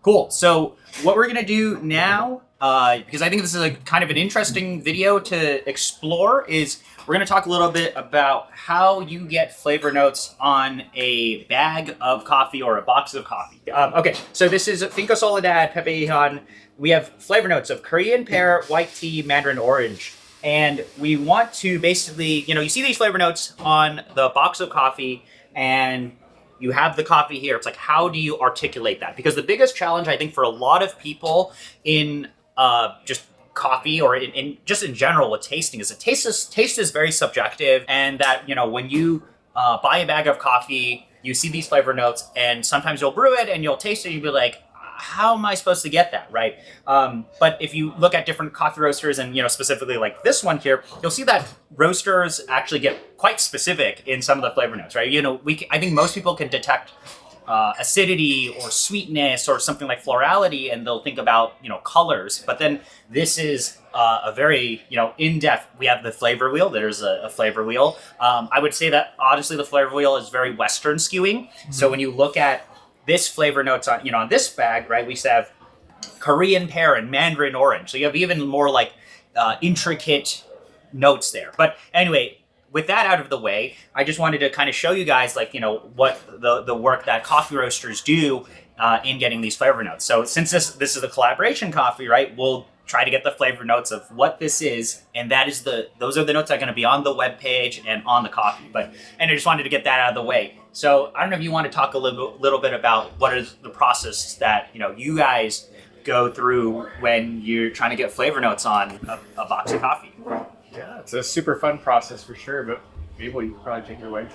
Cool. So what we're gonna do now, because I think this is a kind of an interesting video to explore, is we're gonna talk a little bit about how you get flavor notes on a bag of coffee or a box of coffee. Okay, so this is Finco Soledad, Pepe Jijon. We have flavor notes of Korean pear, white tea, mandarin orange. And we want to basically, you see these flavor notes on the box of coffee, and you have the coffee here. It's like, how do you articulate that? Because the biggest challenge, I think, for a lot of people in just coffee or just in general with tasting is that taste is very subjective, and that when you buy a bag of coffee, you see these flavor notes, and sometimes you'll brew it and you'll taste it, and you'll be like, how am I supposed to get that, right? But if you look at different coffee roasters, and specifically like this one here, you'll see that roasters actually get quite specific in some of the flavor notes, right? I think most people can detect acidity or sweetness or something like florality, and they'll think about colors. But then this is a very in-depth. We have the flavor wheel. There's a flavor wheel. I would say that honestly, the flavor wheel is very Western skewing. Mm-hmm. So when you look at this flavor notes on on this bag, right, we have Korean pear and mandarin orange. So you have even more like intricate notes there. But anyway, with that out of the way, I just wanted to kind of show you guys like what the work that coffee roasters do in getting these flavor notes. So since this is a collaboration coffee, right, we'll try to get the flavor notes of what this is, and those are the notes that are going to be on the web page and on the coffee. And I just wanted to get that out of the way. So I don't know if you want to talk a little bit about what is the process that you guys go through when you're trying to get flavor notes on a box of coffee. Yeah, it's a super fun process for sure, but Mabel, you can probably take it away.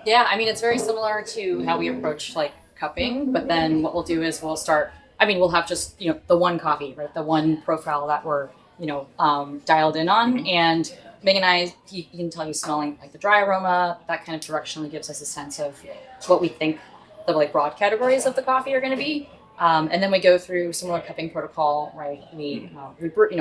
Yeah, I mean, it's very similar to how we approach like cupping, but then what we'll do is we'll have just, the one coffee, right? The one profile that we're, dialed in on. Mm-hmm. And Meg and I, he can tell you smelling like the dry aroma, that kind of directionally gives us a sense of what we think the like broad categories of the coffee are going to be. And then we go through similar cupping protocol, right? We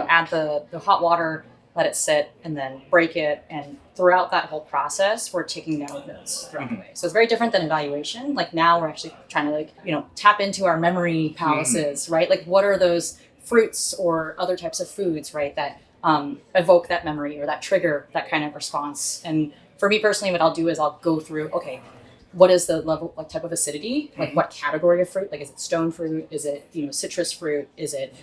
add the hot water, let it sit, and then break it. And throughout that whole process, we're taking down notes throughout the way. So it's very different than evaluation. Like now we're actually trying to tap into our memory palaces, right? Like what are those fruits or other types of foods, right, that evoke that memory or that trigger that kind of response. And for me personally, what I'll do is I'll go through, okay, what is the level, like type of acidity? Like what category of fruit? Like is it stone fruit? Is it, citrus fruit? Is it,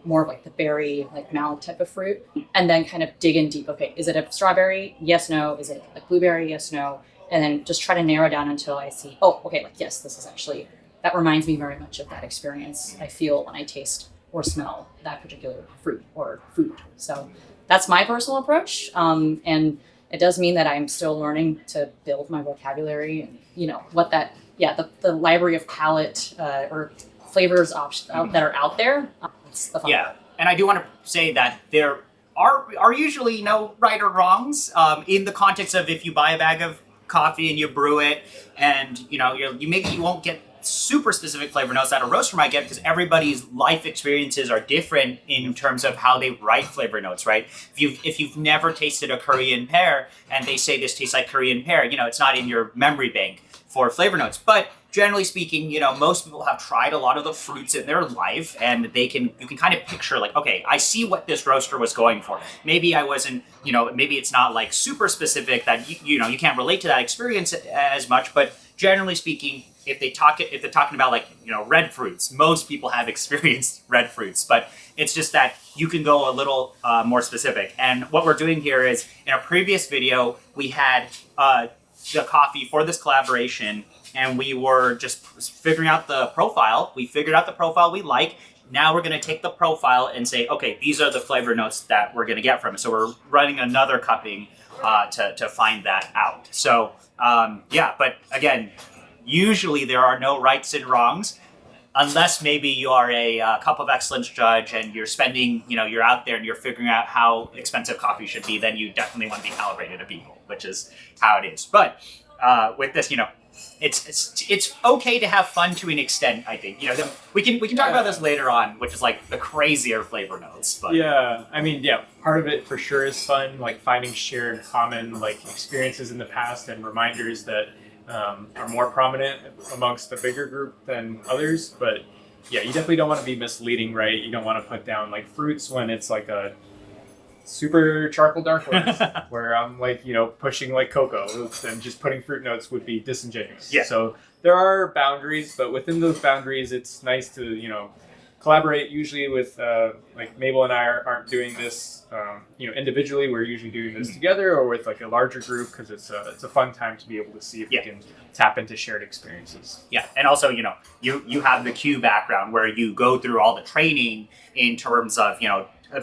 more of like the berry, like mallow type of fruit? And then kind of dig in deep. Okay, is it a strawberry? Yes, no. Is it like blueberry? Yes, no. And then just try to narrow down until I see, oh, okay, like yes, this is actually, that reminds me very much of that experience I feel when I taste or smell that particular fruit or food. So that's my personal approach. And it does mean that I'm still learning to build my vocabulary and, what that, the library of palate or flavors options that are out there. That's the fun part. And I do want to say that there are usually no right or wrongs in the context of if you buy a bag of coffee and you brew it, and you won't get super specific flavor notes that a roaster might get, because everybody's life experiences are different in terms of how they write flavor notes, right? If you've never tasted a Korean pear and they say this tastes like Korean pear, it's not in your memory bank for flavor notes. But generally speaking, most people have tried a lot of the fruits in their life, and you can kind of picture like, okay, I see what this roaster was going for. Maybe I wasn't, maybe it's not like super specific that you can't relate to that experience as much, but generally speaking, if they're talking about like red fruits, most people have experienced red fruits, but it's just that you can go a little more specific. And what we're doing here is, in a previous video, we had the coffee for this collaboration, and we were just figuring out the profile. We figured out the profile we like. Now we're going to take the profile and say, okay, these are the flavor notes that we're going to get from it. So we're running another cupping to find that out. So but again, usually there are no rights and wrongs, unless maybe you are a cup of excellence judge and you're spending, you're out there and you're figuring out how expensive coffee should be. Then you definitely want to be calibrated to people, which is how it is. But with this, it's okay to have fun to an extent. I think we can talk about this later on, which is like the crazier flavor notes. But part of it for sure is fun, like finding shared common like experiences in the past and reminders that are more prominent amongst the bigger group than others. But Yeah, you definitely don't want to be misleading, right? You don't want to put down like fruits when it's like a super charcoal dark roast, where I'm like, pushing like cocoa, and just putting fruit notes would be disingenuous. Yeah. So there are boundaries, but within those boundaries, it's nice to, collaborate. Usually with like Mabel and I aren't doing this, individually. We're usually doing this together or with like a larger group because it's a fun time to be able to see if we can tap into shared experiences. Yeah, and also, you have the Q background where you go through all the training in terms of,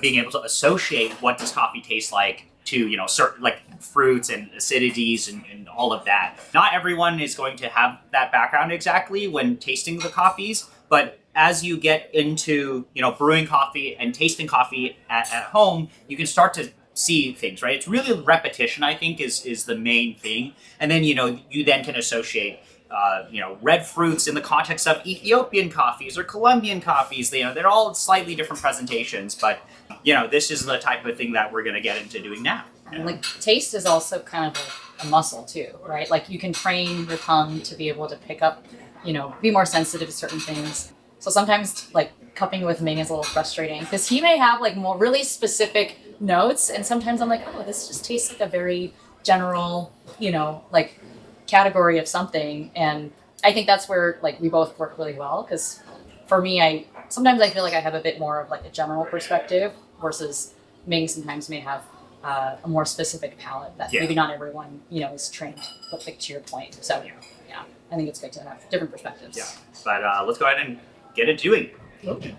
being able to associate what does coffee taste like to, certain like fruits and acidities and all of that. Not everyone is going to have that background exactly when tasting the coffees, but as you get into, brewing coffee and tasting coffee at home, you can start to see things, right? It's really repetition, I think, is the main thing. And then, you then can associate, red fruits in the context of Ethiopian coffees or Colombian coffees. They're all slightly different presentations, but, this is the type of thing that we're going to get into doing now. And like taste is also kind of a muscle too, right? Like you can train your tongue to be able to pick up, be more sensitive to certain things. So sometimes like cupping with Ming is a little frustrating because he may have like more really specific notes, and sometimes I'm like, oh, this just tastes like a very general, like category of something. And I think that's where like we both work really well, because for me, sometimes I feel like I have a bit more of like a general perspective versus Ming sometimes may have a more specific palate that maybe not everyone, is trained, but like to your point. So yeah, I think it's good to have different perspectives. Yeah, but let's go ahead and get into it. Okay.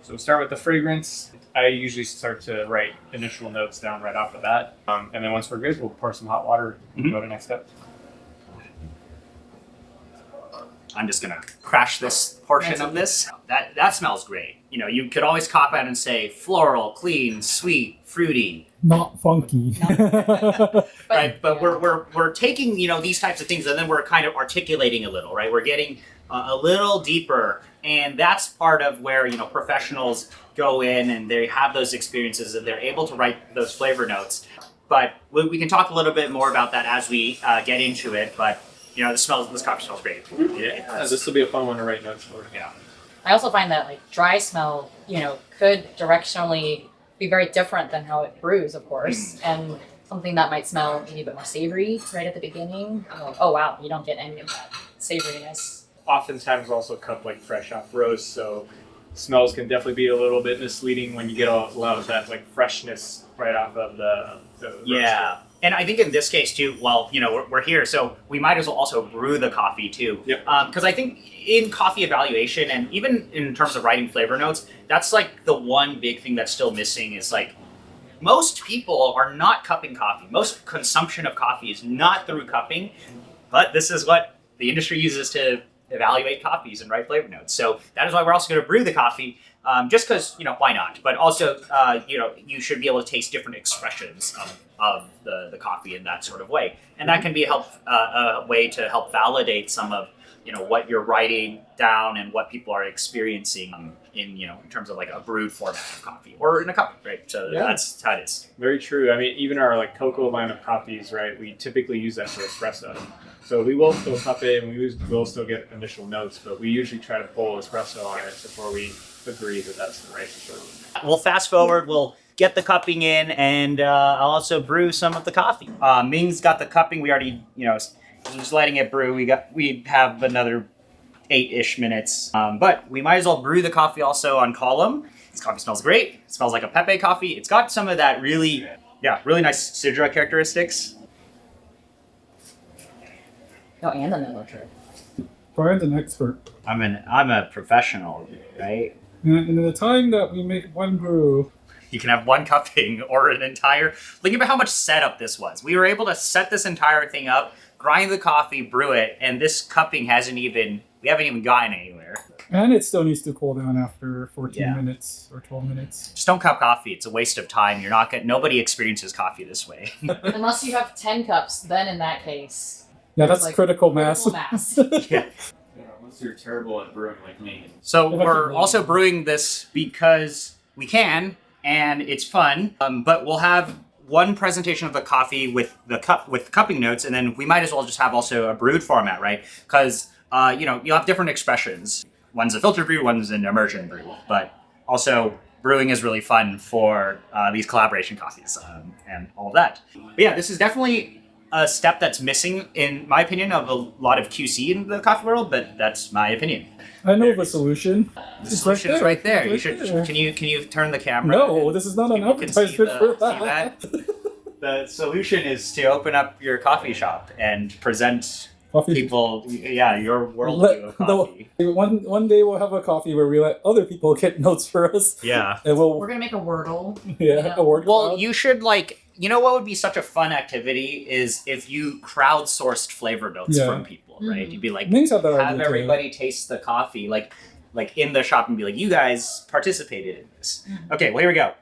So we'll start with the fragrance. I usually start to write initial notes down right off the bat. And then once we're good, we'll pour some hot water and go to the next step. I'm just going to crash this portion of this. That smells great. You could always cop out and say floral, clean, sweet, fruity. Not funky. Right, but we're taking, these types of things, and then we're kind of articulating a little, right? We're getting a little deeper, and that's part of where, professionals go in and they have those experiences and they're able to write those flavor notes. But we can talk a little bit more about that as we get into it, but this coffee smells great. Yeah, this will be a fun one to write notes for. Yeah. I also find that like dry smell, could directionally be very different than how it brews, of course. And something that might smell maybe a bit more savory right at the beginning. Oh wow, you don't get any of that savoriness. Oftentimes also cup like fresh off roast, so smells can definitely be a little bit misleading when you get a lot of that like freshness right off of the Yeah. And I think in this case too, well, we're here, so we might as well also brew the coffee too. Yep. Because I think in coffee evaluation and even in terms of writing flavor notes, that's like the one big thing that's still missing is like most people are not cupping coffee. Most consumption of coffee is not through cupping, but this is what the industry uses to evaluate coffees and write flavor notes. So that is why we're also going to brew the coffee, just because, why not? But also, you should be able to taste different expressions of the coffee in that sort of way. And that can be a way to help validate some of, what you're writing down and what people are experiencing in terms of like a brewed format of coffee or in a cup, right? So that's how it is. Very true. I mean, even our like cocoa line of coffees, right? We typically use that for espresso. So we will still cup it and will still get initial notes, but we usually try to pull espresso on it before we agree that that's the right sort. We'll fast forward. We'll get the cupping in, and I'll also brew some of the coffee. Ming's got the cupping. We already, just letting it brew. We have another 8-ish minutes, but we might as well brew the coffee also on column. This coffee smells great. It smells like a Pepe coffee. It's got some of that really nice Sydra characteristics. Oh, and another trip. Brian's an expert. I'm a professional, right? And in the time that we make one brew, You can have one cupping or an entire... Think about how much setup this was. We were able to set this entire thing up, grind the coffee, brew it, and this cupping we haven't even gotten anywhere. and it still needs to cool down after 14 minutes or 12 minutes. Just don't cup coffee. It's a waste of time. Nobody experiences coffee this way. Unless you have 10 cups, then in that case... Yeah, that's like critical mass. Yeah. Unless you're terrible at brewing like me. So we're also brewing this because we can, and it's fun. But we'll have one presentation of the coffee with cupping notes, and then we might as well just have also a brewed format, right? Because you'll have different expressions. one's a filter brew, one's an immersion brew. But also, brewing is really fun for these collaboration coffees and all of that. But yeah, this is definitely a step that's missing, in my opinion, of a lot of QC in the coffee world. But that's my opinion. I know the solution. The solution is right there. You should. Can you turn the camera? No, this is not an People can see advertisement for see that. The solution is to open up your coffee shop and present Coffee. people, your worldview of coffee. One day we'll have a coffee where we let other people get notes for us. Yeah. And We're gonna make a Wordle. a word Well, cloud. you should you know what would be such a fun activity is if you crowdsourced flavor notes from people, right? You'd be like, May's had that have idea, too. everybody taste the coffee, like in the shop, and be like, you guys participated in this. Okay, well, here we go.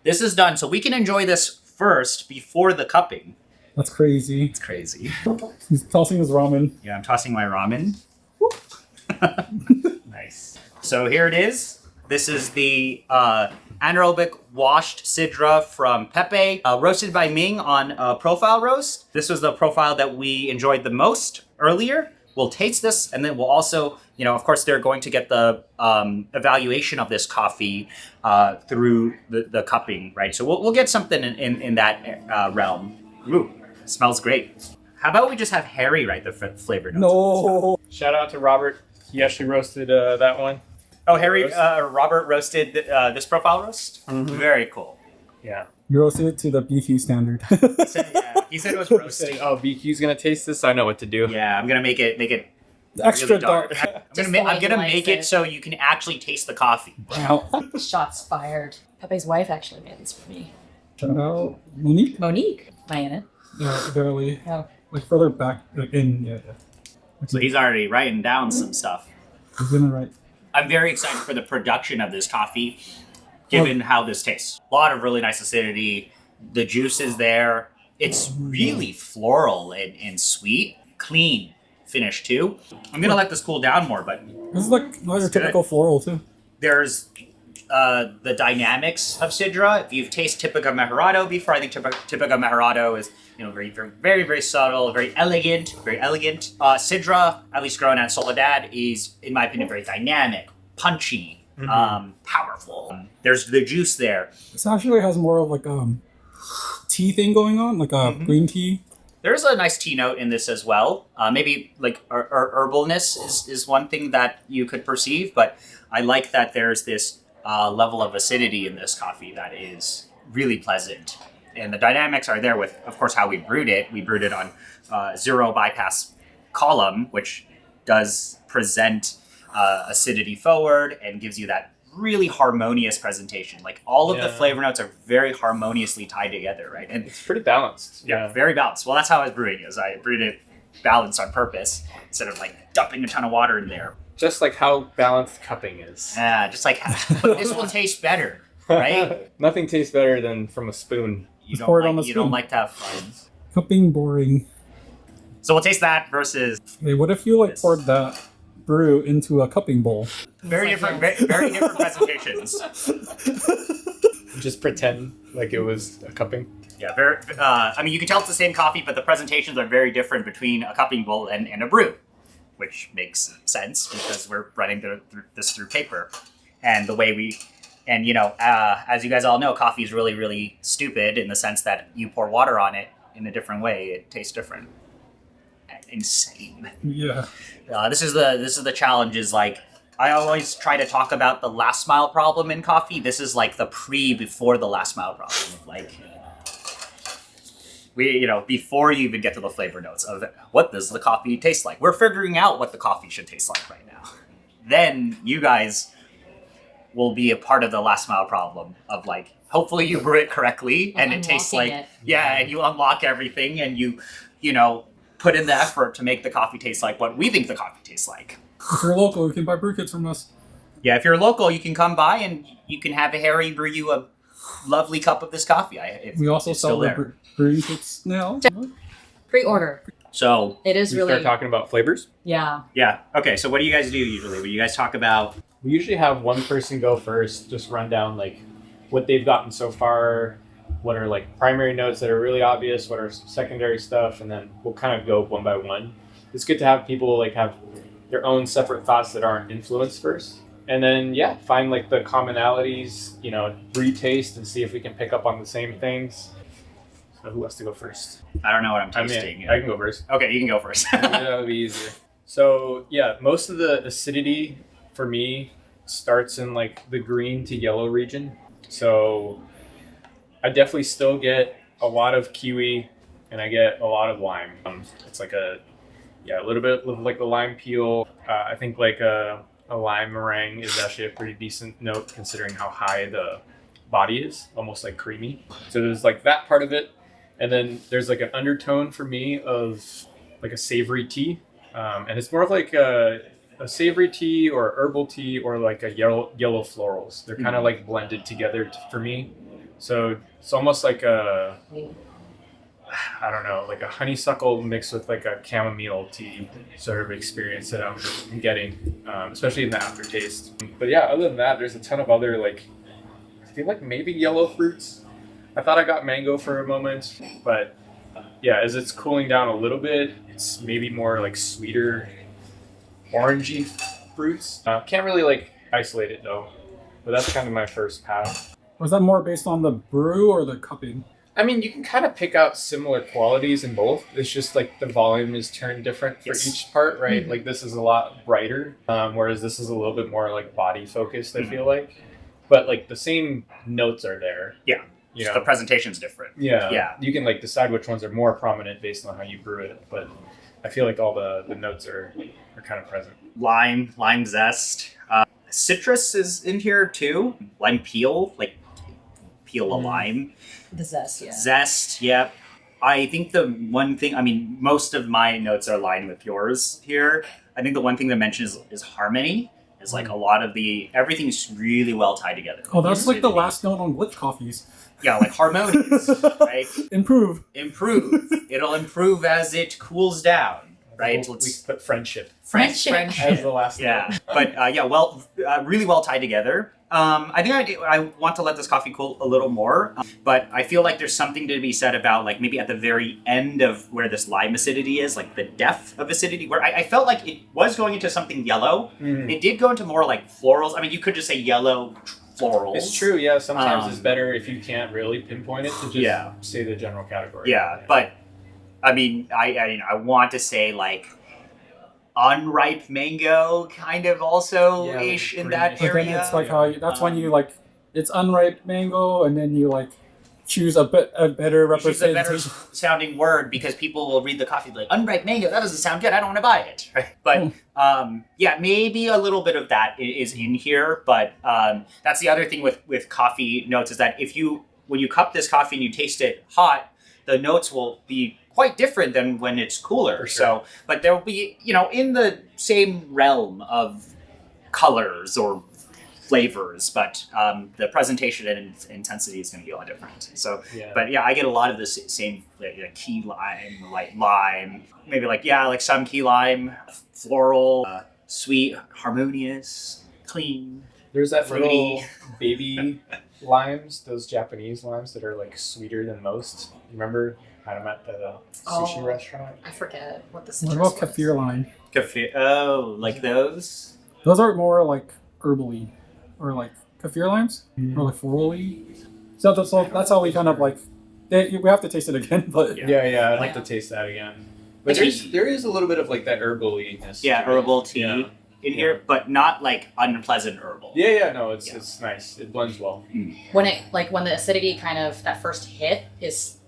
This is done, so we can enjoy this first before the cupping. That's crazy. It's crazy. He's tossing his ramen. Yeah, I'm tossing my ramen. Nice. So here it is. This is the Anaerobic Washed Sidra from Pepe, roasted by Ming on a profile roast. This was the profile that we enjoyed the most earlier. We'll taste this, and then we'll also, of course, they're going to get the evaluation of this coffee through the cupping, right? So we'll get something in that realm. Ooh, smells great. How about we just have Harry write the flavor notes? No. Shout out to Robert. He actually roasted that one. Oh, Harry, Robert roasted this profile roast? Very cool. Yeah. You roasted it to the BQ standard. He said it was roasting. Oh, BQ's gonna taste this. I know what to do. Yeah, I'm gonna make it Extra really dark. I'm gonna make it so you can actually taste the coffee. Wow. Shots fired. Pepe's wife actually made this for me. Shout out Monique. Monique. Am I in it? Yeah, barely. Oh. Like further back in. Yeah. So he's already writing down some stuff. He's gonna write. I'm very excited for the production of this coffee, given how this tastes. A lot of really nice acidity. The juice is there. It's really floral and sweet. Clean finish too. I'm gonna let this cool down more, but This is like not your typical floral too. there's the dynamics of Sydra. If you've tasted Typica Mejorado before, I think Typica Mejorado is very, very, very, very subtle, very elegant, very elegant. Sydra, at least grown at Soledad, is, in my opinion, very dynamic, punchy, powerful. There's the juice there. This actually has more of like tea thing going on, like a green tea. There's a nice tea note in this as well. Maybe like herbalness is one thing that you could perceive, but I like that there's this level of acidity in this coffee that is really pleasant. And the dynamics are there with, of course, how we brewed it. We brewed it on zero bypass column, which does present acidity forward and gives you that really harmonious presentation. Like all of the flavor notes are very harmoniously tied together, right? And It's pretty balanced. yeah, very balanced. Well, that's how I was brewing it. I brewed it balanced on purpose instead of like dumping a ton of water in there. Just like how balanced cupping is. Just like, but this will taste better, right? Nothing tastes better than from a spoon. You pour it on the you don't spoon. like to have fun. Cupping boring. So we'll taste that versus Hey, what if you like poured that brew into a cupping bowl? very different presentations. Just pretend like it was a cupping. Yeah, very. I mean, you can tell it's the same coffee, but the presentations are very different between a cupping bowl and a brew, which makes sense because we're running this through paper, and the way we. And, as you guys all know, coffee is really, really stupid in the sense that you pour water on it in a different way. It tastes different. Insane. Yeah. This is the challenge is like, I always try to talk about the last mile problem in coffee. This is like the before the last mile problem. Like, before you even get to the flavor notes of what does the coffee taste like. We're figuring out what the coffee should taste like right now. Then you guys will be a part of the last mile problem of like, hopefully you brew it correctly and it tastes like, and you unlock everything and you put in the effort to make the coffee taste like what we think the coffee tastes like. If you're local, you can buy brew kits from us. Yeah, if you're local, you can come by and you can have Harry brew you a lovely cup of this coffee. We also sell the brewing kits now. Pre-order. So It is We really. start talking about flavors. Yeah. yeah, okay. So what do you guys do usually? When you guys talk about We usually have one person go first, just run down like what they've gotten so far, what are like primary notes that are really obvious, what are secondary stuff, and then we'll kind of go one by one. It's good to have people like have their own separate thoughts that aren't influenced first. And then, yeah, find like the commonalities, you know, retaste and see if we can pick up on the same things. So who wants to go first? I don't know what I'm tasting. I can go first. Okay, you can go first. That'll be easier. So, yeah, most of the acidity for me starts in like the green to yellow region. So I definitely still get a lot of kiwi and I get a lot of lime. It's like a little bit of like the lime peel. I think like a lime meringue is actually a pretty decent note considering how high the body is, almost like creamy. So there's like that part of it. And then there's like an undertone for me of like a savory tea. And it's more of like a savory tea or herbal tea or like a yellow florals. They're kind of like blended together for me. So it's almost like I don't know, like a honeysuckle mixed with like a chamomile tea sort of experience that I'm getting, especially in the aftertaste. But yeah, other than that, there's a ton of other like, I feel like maybe yellow fruits. I thought I got mango for a moment, but yeah, as it's cooling down a little bit, it's maybe more like sweeter, orangey fruits. Can't really like isolate it though, but that's kind of my first pass. Was that more based on the brew or the cupping? I mean, you can kind of pick out similar qualities in both. It's just like the volume is turned different for each part, right? Mm-hmm. Like this is a lot brighter, whereas this is a little bit more like body focused, I feel like. But like the same notes are there. Yeah. You know? The presentation's different. Yeah. Yeah. You can like decide which ones are more prominent based on how you brew it. But I feel like all the notes are kind of present. Lime zest. Citrus is in here too. Lime peel, like peel a lime. The zest, yeah. Zest, yep. I think the one thing, I mean, most of my notes are aligned with yours here. I think the one thing to mention is harmony. It's like a lot of everything's really well tied together. Oh, that's like the last note on glitch coffees. Yeah, like harmonious, right? Improve. It'll improve as it cools down, right? We put friendship as the last note. But really well tied together. I think I want to let this coffee cool a little more, but I feel like there's something to be said about like maybe at the very end of where this lime acidity is, like the depth of acidity, where I felt like it was going into something yellow. It did go into more like florals. I mean, you could just say yellow florals. It's true, yeah. Sometimes it's better if you can't really pinpoint it to just say the general category. Yeah, but I mean, I want to say like unripe mango kind of also ish in that area. But then it's like how that's when you like it's unripe mango and then you like choose a better representation. Choose a better sounding word because people will read the coffee like unripe mango. That doesn't sound good. I don't want to buy it. But maybe a little bit of that is in here. But that's the other thing with coffee notes is that when you cup this coffee and you taste it hot, the notes will be quite different than when it's cooler. Sure. So, but there will be, in the same realm of colors or flavors, but the presentation and intensity is going to be a lot different. So, but I get a lot of the same key lime, light lime, maybe like some key lime, floral, sweet, harmonious, clean. There's that fruity little baby limes, those Japanese limes that are like sweeter than most. Remember? Had them at the sushi restaurant. I forget what the citrus was. What about kaffir lime? Like those? Those are more like herbally, or like kaffir limes, or like florally. So that's how we kind of like. We have to taste it again, but yeah, I'd like to taste that again. But there is a little bit of like that herbaliness. Yeah, herbal tea in here, but not like unpleasant herbal. No, it's nice. It blends well. When the acidity kind of that first hit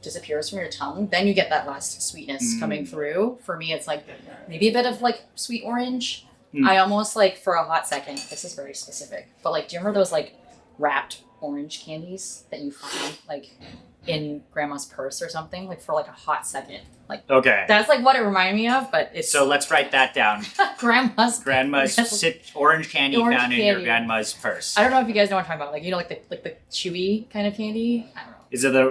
disappears from your tongue, then you get that last sweetness coming through. For me, it's like maybe a bit of like sweet orange. I almost like for a hot second. This is very specific, but like, do you remember those like wrapped orange candies that you find like in grandma's purse or something? Like for like a hot second, like that's like what it reminded me of. But it's so let's write that down. grandma's orange candy found in your grandma's purse. I don't know if you guys know what I'm talking about. Like the chewy kind of candy. I don't know.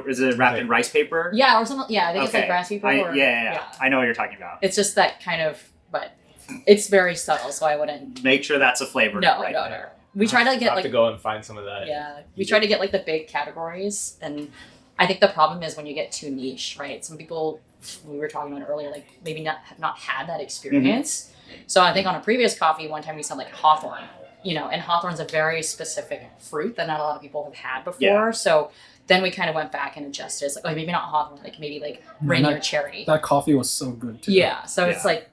Is it wrapped in rice paper? Yeah, or something. Yeah, I think it's like rice paper. I know what you're talking about. It's just that kind of, but it's very subtle, so I wouldn't make sure that's a flavor. No. We try to get to go and find some of that. Yeah, we try to get like the big categories, and I think the problem is when you get too niche, right? Some people we were talking about earlier, like maybe not had that experience. So I think on a previous coffee, one time we said like hawthorn, and hawthorn's a very specific fruit that not a lot of people have had before. Yeah. So then we kind of went back and adjusted. It's like, oh, maybe not hawthorn, like maybe like Rainier cherry. That coffee was so good too. Yeah. So it's like,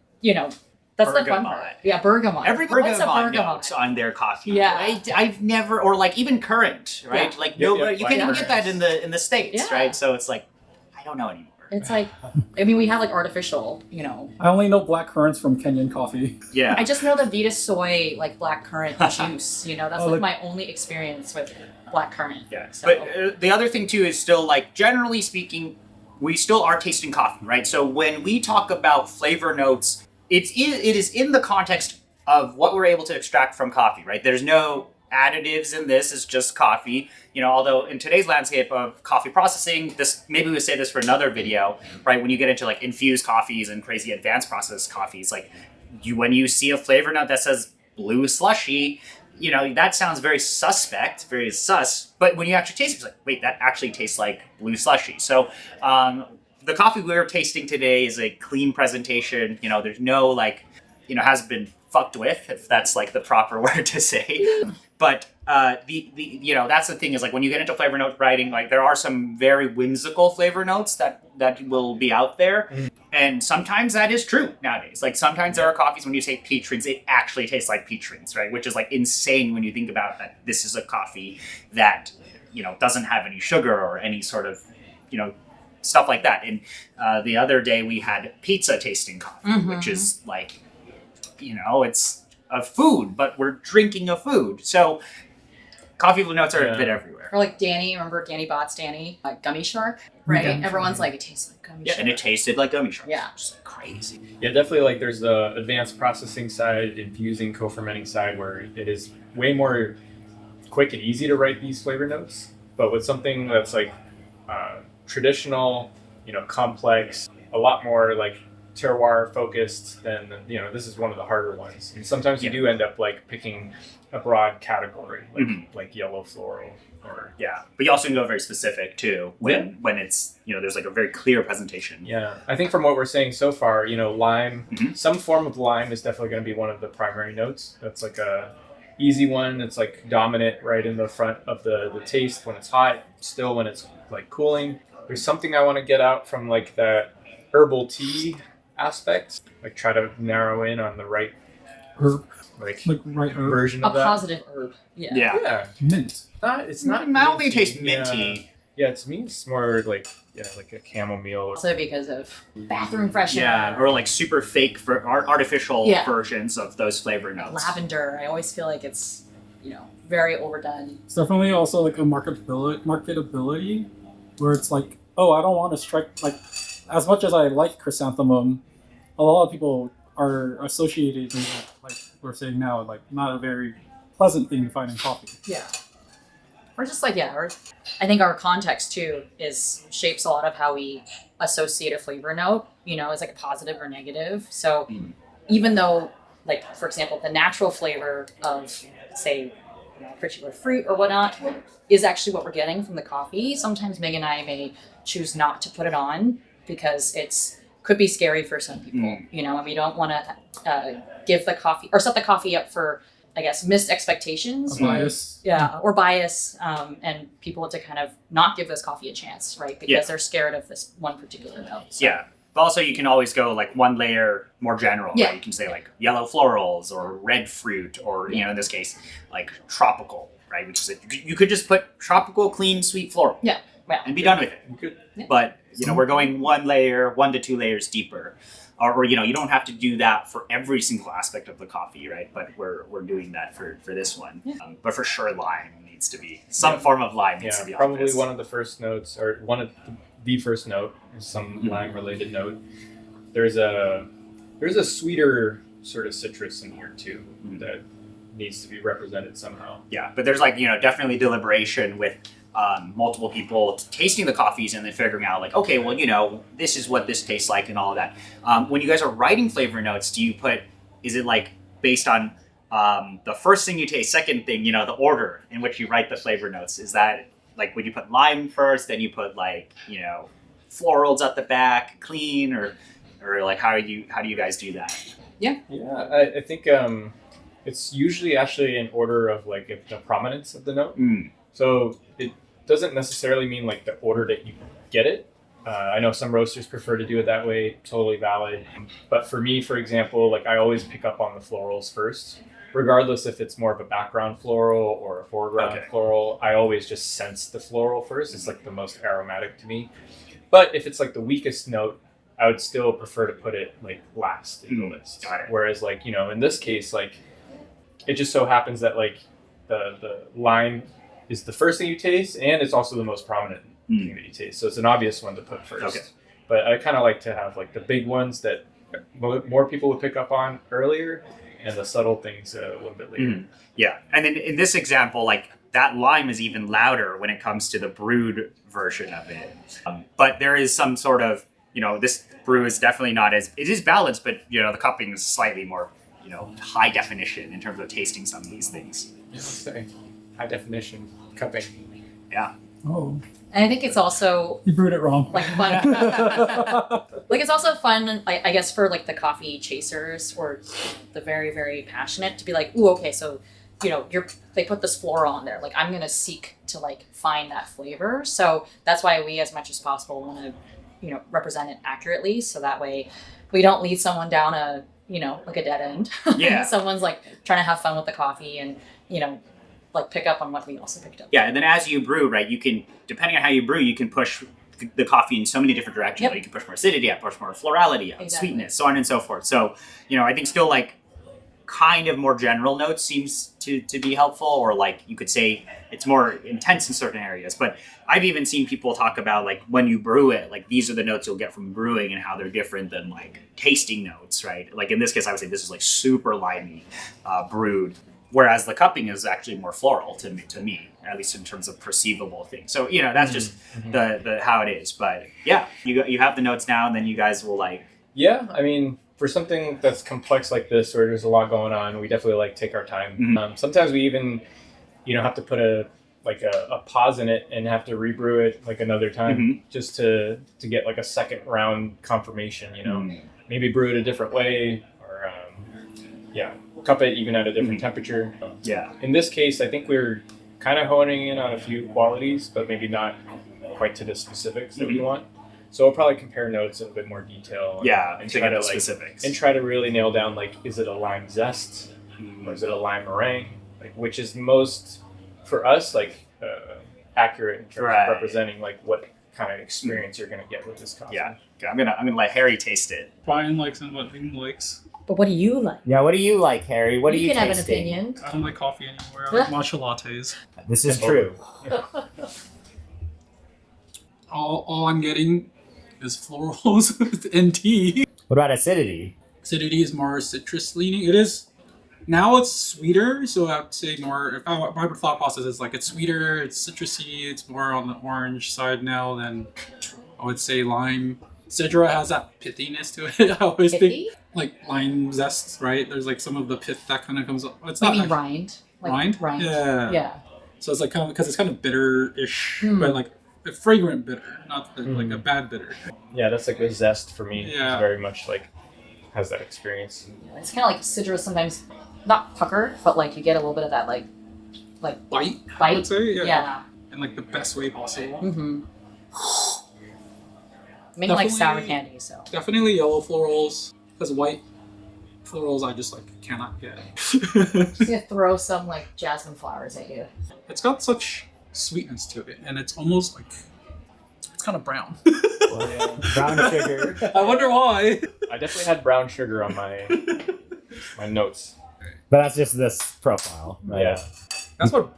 that's the fun part. Yeah, bergamot. Every What's a bergamot notes on their coffee. Yeah. I've never, or like even current, right? Yeah. Like Yeah, no, yeah, you can't even black get that in the States, Yeah. right? So it's like, I don't know anymore. It's like, I mean, we have like artificial, I only know black currants from Kenyan coffee. Yeah. I just know the Vita soy, like black currant juice, that's Oh, like like- my only experience with black currant. Yeah, So. but the other thing too is still like generally speaking, we still are tasting coffee, right? So when we talk about flavor notes, it is in the context of what we're able to extract from coffee, right? There's no additives in this; it's just coffee. Although in today's landscape of coffee processing, this maybe we'll say this for another video, right? When you get into like infused coffees and crazy advanced processed coffees, like when you see a flavor note that says blue slushy, that sounds very suspect, very sus. But when you actually taste it, it's like, wait, that actually tastes like blue slushy. So the coffee we're tasting today is a clean presentation. There's no like, has been fucked with, if that's like the proper word to say. But that's the thing is like when you get into flavor note writing, like there are some very whimsical flavor notes that will be out there. And sometimes that is true nowadays. Like sometimes there are coffees when you say peach rinse, it actually tastes like peach rinse, right? Which is like insane when you think about that. This is a coffee that, doesn't have any sugar or any sort of, stuff like that. And the other day we had pizza tasting coffee, which is like, it's a food, but we're drinking a food. So coffee notes are a bit everywhere. Or like Danny, remember Danny Bott's Danny, like Gummy Shark, right? Yeah. Everyone's like, it tastes like Gummy Shark. And it tasted like gummy sharks. Yeah. Just crazy. Yeah, definitely. Like, there's the advanced processing side, infusing, co-fermenting side, where it is way more quick and easy to write these flavor notes. But with something that's like traditional, complex, a lot more like terroir focused, then this is one of the harder ones. And sometimes you do end up like picking a broad category, like yellow floral. Yeah, but you also can go very specific too when it's there's like a very clear presentation. Yeah, I think from what we're saying so far, lime, some form of lime is definitely going to be one of the primary notes. That's like a easy one. It's like dominant right in the front of the taste when it's hot, still when it's like cooling. There's something I want to get out from like that herbal tea aspect, like try to narrow in on the right Herb, like right herb. version A of that. positive herb. Yeah. Yeah. Mint. It's not. I don't think it minty. tastes minty. Yeah, to me it's more like like a chamomile. Also because of bathroom freshener. Yeah, or like super fake for artificial versions of those flavor notes. Lavender. I always feel like it's, very overdone. It's definitely also like a marketability where it's like, oh, I don't want to strike, like, as much as I like chrysanthemum, a lot of people are associated with, like we're saying now, like not a very pleasant thing to find in coffee. Yeah. Or just like, or I think our context too shapes a lot of how we associate a flavor note, as like a positive or negative. So even though, like, for example, the natural flavor of, say, a particular fruit or whatnot is actually what we're getting from the coffee, sometimes Meg and I may choose not to put it on because could be scary for some people, and we don't want to give the coffee or set the coffee up for, I guess, missed expectations. Bias. Or bias, and people to kind of not give this coffee a chance, right? Because they're scared of this one particular note. So. Yeah. But also you can always go like one layer more general. Yeah. Right? You can say like yellow florals or red fruit or, in this case, like tropical, right? Which is, you could just put tropical, clean, sweet floral. Yeah. And be done with it. Good. Yeah. But, we're going 1 to 2 layers deeper. Or you don't have to do that for every single aspect of the coffee, right? But we're doing that for this one. Yeah. But for sure, lime needs to be, some form of lime needs to be on probably this. one of the first notes, or one of the first note is some lime-related note. There's a sweeter sort of citrus in here too that needs to be represented somehow. Yeah, but there's like, definitely deliberation with multiple people tasting the coffees and then figuring out like, okay, well, this is what this tastes like and all of that. When you guys are writing flavor notes, is it like based on the first thing you taste, second thing, the order in which you write the flavor notes? Is that like, would you put lime first, then you put like, florals at the back, clean, or like how do you guys do that? Yeah, I think it's usually actually in order of like if the prominence of the note. So it doesn't necessarily mean like the order that you get it. I know some roasters prefer to do it that way, totally valid. But for me, for example, like I always pick up on the florals first, regardless if it's more of a background floral or a foreground floral. I always just sense the floral first. It's like the most aromatic to me. But if it's like the weakest note, I would still prefer to put it like last in the list. Whereas like, you know, in this case, like it just so happens that like the lime is the first thing you taste and it's also the most prominent thing that you taste. So it's an obvious one to put first. But I kind of like to have like the big ones that more people would pick up on earlier and the subtle things a little bit later. Yeah. And in this example, like that lime is even louder when it comes to the brewed version of it. But there is some sort of, you know, this brew is definitely not as, it is balanced, but, you know, the cupping is slightly more, you know, high definition in terms of tasting some of these things. Yeah, let's say high definition cupping. Yeah. Oh, And I think it's also you brewed it wrong. like fun. Like it's also fun, I guess, for like the coffee chasers or the very, very passionate to be like, ooh, okay, so you know, they put this floral on there. Like I'm gonna seek to like find that flavor. So that's why we, as much as possible, want to, you know, represent it accurately. So that way, we don't lead someone down a, you know, like a dead end. Yeah. Someone's like trying to have fun with the coffee and, you know, like pick up on what we also picked up. Yeah, and then as you brew, right, you can, depending on how you brew, you can push the coffee in so many different directions. Yep. Like you can push more acidity out, push more florality out, sweetness, so on and so forth. So, you know, I think still like kind of more general notes seems to be helpful, or like you could say it's more intense in certain areas. But I've even seen people talk about like when you brew it, like these are the notes you'll get from brewing and how they're different than like tasting notes, right? Like in this case, I would say this is like super limey brewed. Whereas the cupping is actually more floral to me, at least in terms of perceivable things. So, you know, that's just the how it is. But yeah, you have the notes now, and then you guys will like... Yeah, I mean, for something that's complex like this, where there's a lot going on, we definitely like take our time. Sometimes we even, you know, have to put a pause in it and have to rebrew it like another time just to get like a second round confirmation, you know. Maybe brew it a different way, or cup it even at a different temperature. Yeah. In this case, I think we're kind of honing in on a few qualities, but maybe not quite to the specifics that we want. So we'll probably compare notes in a bit more detail. And try to specifics. And try to really nail down, like, is it a lime zest or is it a lime meringue? Like, which is most, for us, like, accurate in terms of representing, like, what kind of experience you're going to get with this coffee. Yeah. Okay. I'm gonna let Harry taste it. Brian likes and what Ling likes. But what do you like? Yeah, what do you like, Harry? What are you can have tasting? an opinion. I don't like coffee anymore. I like matcha lattes. This is true. All I'm getting is florals and tea. What about acidity? Acidity is more citrus leaning. It is. Now it's sweeter, so I would say more. My thought process is like it's sweeter, it's citrusy, it's more on the orange side now than I would say lime. Sydra has that pithiness to it. I always think like lime zest, right? There's like some of the pith that kind of comes up. It's not rind. Like rind. Yeah. Yeah. So it's like kind of because it's kind of bitter-ish, but like a fragrant bitter, not like a bad bitter. Yeah, that's like a zest for me. Yeah. It's very much like has that experience. It's kind of like Sydra sometimes, not pucker, but like you get a little bit of that like Bite, I would say. Yeah. In like the best way possible. Maybe like sour candy, so. Definitely yellow florals, because white florals I just like cannot get. Just gonna throw some like jasmine flowers at you. It's got such sweetness to it, and it's almost like it's kind of brown. Brown sugar. I wonder why. I definitely had brown sugar on my notes. But that's just this profile, right? Yeah.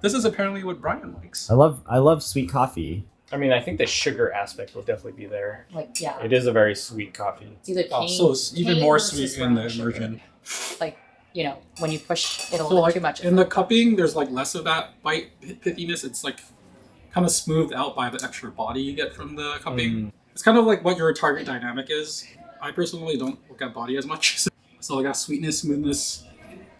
This is apparently what Brian likes. I love sweet coffee. I mean, I think the sugar aspect will definitely be there. Like, yeah. It is a very sweet coffee. It's either cane, So it's even cane more versus sweet in the brown sugar. immersion. Like, you know, when you push it a So little like too much. in the cupping, there's like less of that bite pithiness. It's like kind of smoothed out by the extra body you get from the cupping. It's kind of like what your target dynamic is. I personally don't look at body as much. So like that sweetness, smoothness,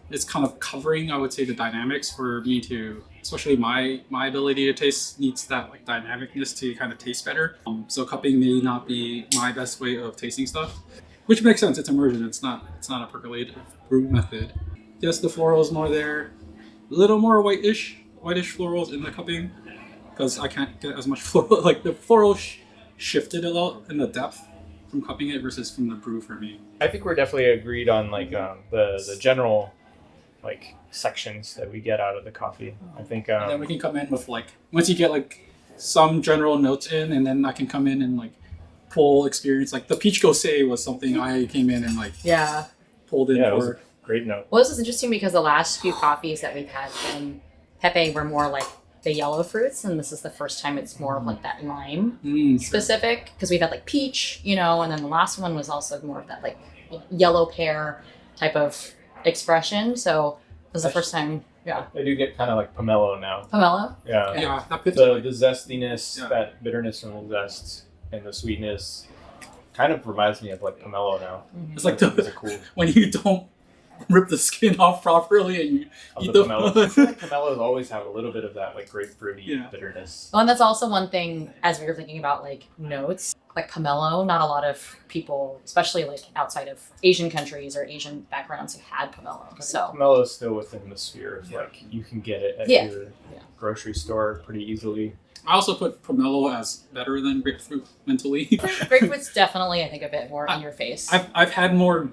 it's kind of covering, I would say, the dynamics for me to, especially my ability to taste needs that like dynamicness to kind of taste better. So cupping may not be my best way of tasting stuff. which makes sense. It's immersion. It's not a percolative brew method. Yes, the florals more there. A little more whitish florals in the cupping because I can't get as much floral. Like the floral shifted a lot in the depth from cupping it versus from the brew for me. I think we're definitely agreed on like the general like sections that we get out of the coffee. I think And then we can come in with like once you get like some general notes in, and then I can come in and like pull experience. Like the peach gose was something I came in and like pulled in yeah, it was for. a great note. Well, this is interesting because the last few coffees that we've had from Pepe were more like the yellow fruits, and this is the first time it's more of like that lime specific, because we've had like peach, you know, and then the last one was also more of that like yellow pear type of expression. So this is the first time. Yeah. I do get kind of like pomelo now. Pomelo? Yeah. Yeah, that pits The zestiness, that bitterness from the zest, and the sweetness kind of reminds me of like pomelo now. It's like It's cool. when you don't rip the skin off properly and you eat The pomelo. I feel like pomelos always have a little bit of that like grapefruity bitterness. Well, and that's also one thing as we were thinking about like notes, like pomelo. Not a lot of people, especially like outside of Asian countries or Asian backgrounds, have had pomelo. So Pomelo is still within the sphere of like you can get it at your grocery store pretty easily. I also put pomelo as better than grapefruit mentally. grapefruit's definitely, I think, a bit more in your face. I've had more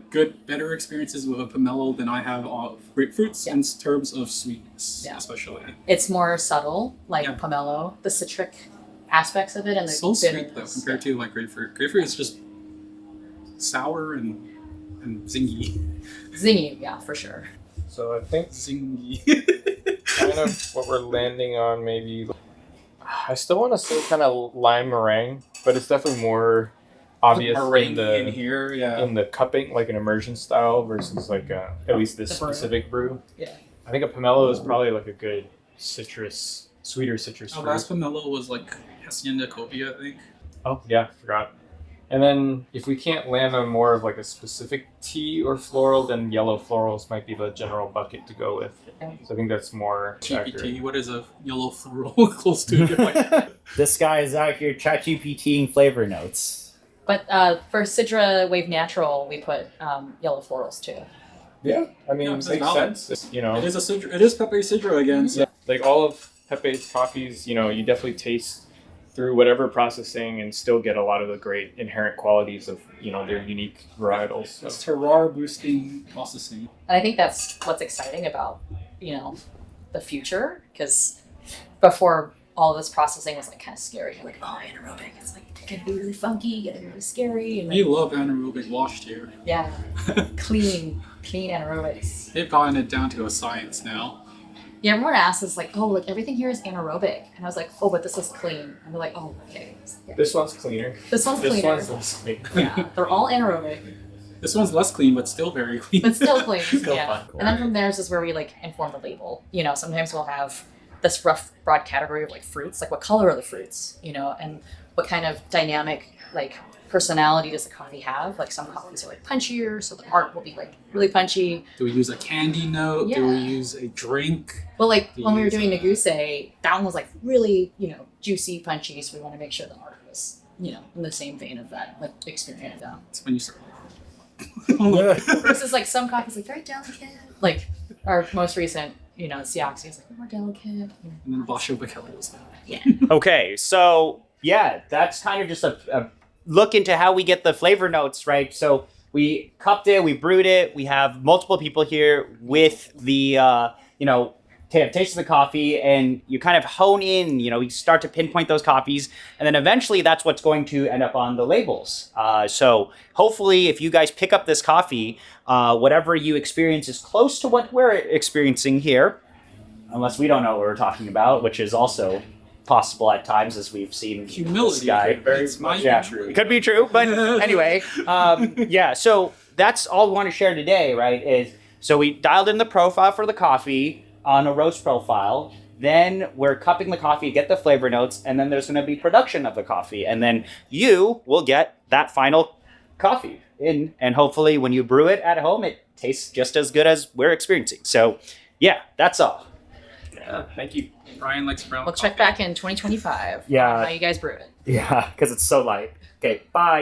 better experiences with a pomelo than I have of grapefruits in terms of sweetness, especially. It's more subtle, like pomelo, the citric aspects of it, and the so sweet though bitterness. compared to like grapefruit. Grapefruit is just sour and zingy. Zingy, yeah, for sure. So I think Zingy. kind of what we're landing on maybe. I still want to say kind of lime meringue, but it's definitely more obvious in here, in the cupping, like an immersion style versus like at least this specific brew. Yeah. I think a pomelo is probably like a good sweeter citrus Our fruit. last pomelo was like Hacienda Copia, I think. Oh yeah, forgot. And then if we can't land on more of like a specific tea or floral, then yellow florals might be the general bucket to go with. So I think that's more accurate. GPT, what is a yellow floral close to? This guy is out here ChatGPTing flavor notes. But for Sydra Wave Natural, we put yellow florals too. Yeah, I mean, it makes sense. You know, It is a Sydra, it is Pepe Sidra again. So. yeah, like all of Pepe's coffees, you know, you definitely taste through whatever processing and still get a lot of the great inherent qualities of, you know, their unique varietals. So. It's terroir boosting processing. And I think that's what's exciting about, you know, the future, because before all this processing was like kind of scary. You're like, oh, anaerobic, it's like it can be really funky, it can be really scary. And We love anaerobic washed here. yeah, clean anaerobics. They've gotten it down to a science now. Yeah, everyone asks us like, oh, like everything here is anaerobic, and I was like, oh, but this is clean. And they're like, oh, okay. Yeah. This one's cleaner. This one's This cleaner. one's less clean. Yeah, they're all anaerobic, This one's less clean, but still very clean. but still clean. Still yeah. fun. And then from there is where we like inform the label. You know, sometimes we'll have this rough, broad category of like fruits, like what color are the fruits, you know, and what kind of dynamic like personality does the coffee have? Like some coffees are like punchier, so the art will be like really punchy. Do we use a candy note? Do we use a drink? Well, like when we were doing Neguse, that one was like really, you know, juicy, punchy. So we want to make sure the art was, you know, in the same vein of that experience. That's when you start. Versus like some coffees like very delicate. Like our most recent, you know, Siaxi is like more delicate. You know. And then Basho Bachelli was there. Yeah. Okay, so yeah, that's kind of just a look into how we get the flavor notes, right? So we cupped it, we brewed it, we have multiple people here with the, you know, taste of the coffee, and you kind of hone in, you know, you start to pinpoint those coffees, and then eventually that's what's going to end up on the labels. So hopefully if you guys pick up this coffee, whatever you experience is close to what we're experiencing here, unless we don't know what we're talking about, which is also possible at times, as we've seen Humility. this guy. It's my true. It could be true, but anyway, yeah. So that's all we want to share today, right? Is so we dialed in the profile for the coffee on a roast profile. Then we're cupping the coffee, get the flavor notes, and then there's going to be production of the coffee, and then you will get that final coffee in, and hopefully when you brew it at home, it tastes just as good as we're experiencing. So, yeah, that's all. Yeah, thank you. Brian likes brown We'll coffee. check back in 2025. Yeah. How you guys brew it. Yeah, because it's so light. Okay, bye.